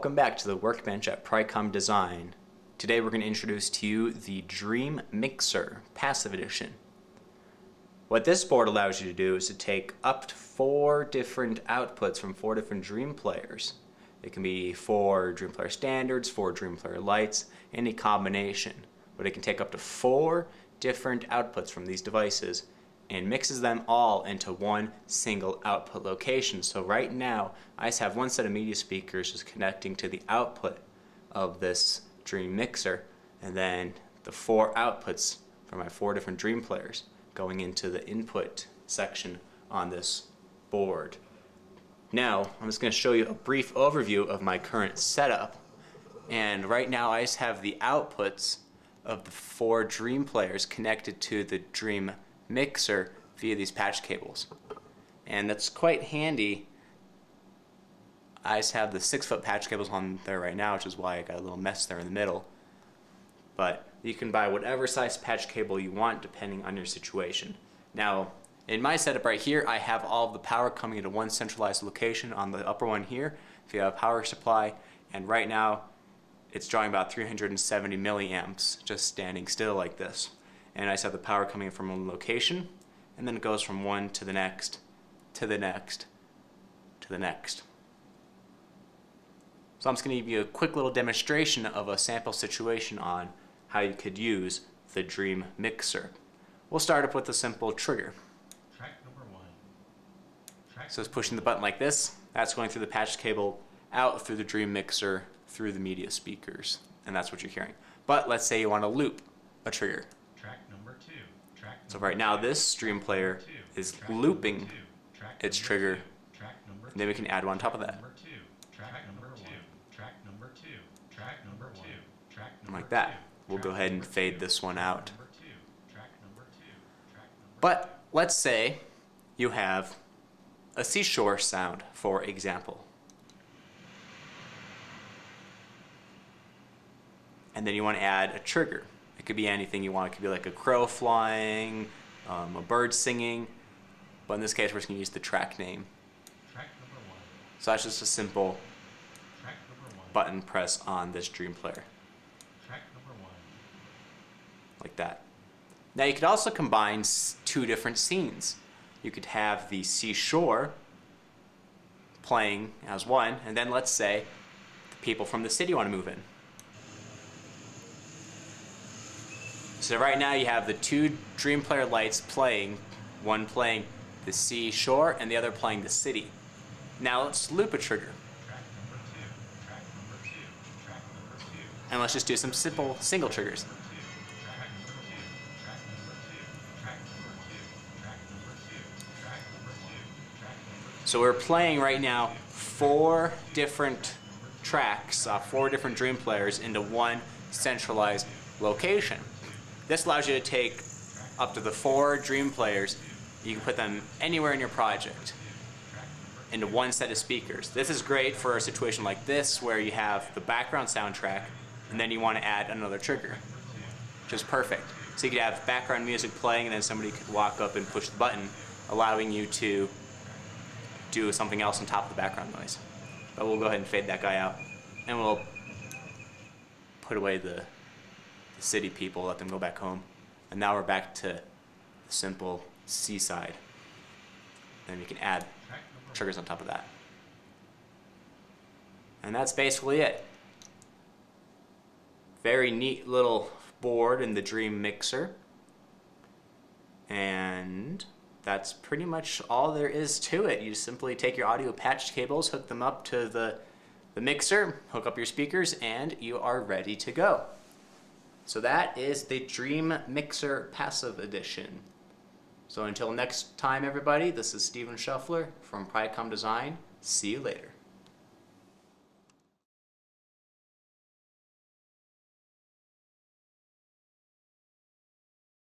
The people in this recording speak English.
Welcome back to the Workbench at PRICOM Design. Today we're going to introduce to you the Dream Mixer Passive Edition. What this board allows you to do is to take up to 4 different outputs from 4 different Dream players. It can be 4 Dream Player Standards, 4 Dream Player Lights, any combination. But it can take up to 4 different outputs from these devices and mixes them all into one single output location. So right now, I just have one set of media speakers just connecting to the output of this Dream Mixer, and then the 4 outputs from my 4 different Dream players going into the input section on this board. Now, I'm just going to show you a brief overview of my current setup. And right now, I just have the outputs of the 4 Dream players connected to the Dream Mixer via these patch cables, and that's quite handy. I just have the 6-foot patch cables on there right now, which is why I got a little mess there in the middle, but you can buy whatever size patch cable you want depending on your situation. Now in my setup right here, I have all of the power coming into one centralized location on the upper one here via a power supply, and right now it's drawing about 370 milliamps just standing still like this. And I just have the power coming in from one location, and then it goes from one to the next, to the next, to the next. So I'm just going to give you a quick little demonstration of a sample situation on how you could use the Dream Mixer. We'll start up with a simple trigger. Track number 1. So it's pushing the button like this. That's going through the patch cable out through the Dream Mixer through the media speakers, and that's what you're hearing. But let's say you want to loop a trigger. Track number 2. So right now this Dream player is looping its trigger, and then we can add one on top of that. And like that. We'll go ahead and fade this one out. But let's say you have a seashore sound, for example. And then you want to add a trigger. It could be anything you want. It could be like a crow flying, a bird singing, but in this case we're just going to use the track name. Track number 1. So that's just a simple Track number 1. button press on this Dream player. Track number 1. Like that. Now you could also combine 2 different scenes. You could have the seashore playing as one, and then let's say the people from the city want to move in. So right now you have the 2 Dream Player lights playing, one playing the seashore and the other playing the city. Now let's loop a trigger. Track number 2. Track number 2. Track number 2. And let's just do some simple single triggers. Track number 2. Track number 2. Track number 2. Track number 2. Track number 2. Track number 2. So we're playing right now 4 different tracks, 4 different Dream players into one centralized location. This allows you to take up to the 4 Dream players. You can put them anywhere in your project into one set of speakers. This is great for a situation like this where you have the background soundtrack and then you want to add another trigger, which is perfect. So you could have background music playing and then somebody could walk up and push the button, allowing you to do something else on top of the background noise. But we'll go ahead and fade that guy out, and we'll put away the city people, let them go back home. And now we're back to the simple seaside. And we can add triggers on top of that. And that's basically it. Very neat little board in the Dream Mixer. And that's pretty much all there is to it. You simply take your audio patch cables, hook them up to the mixer, hook up your speakers, and you are ready to go. So that is the Dream Mixer Passive Edition. So until next time, everybody, this is Steven Shuffler from PRICOM Design. See you later.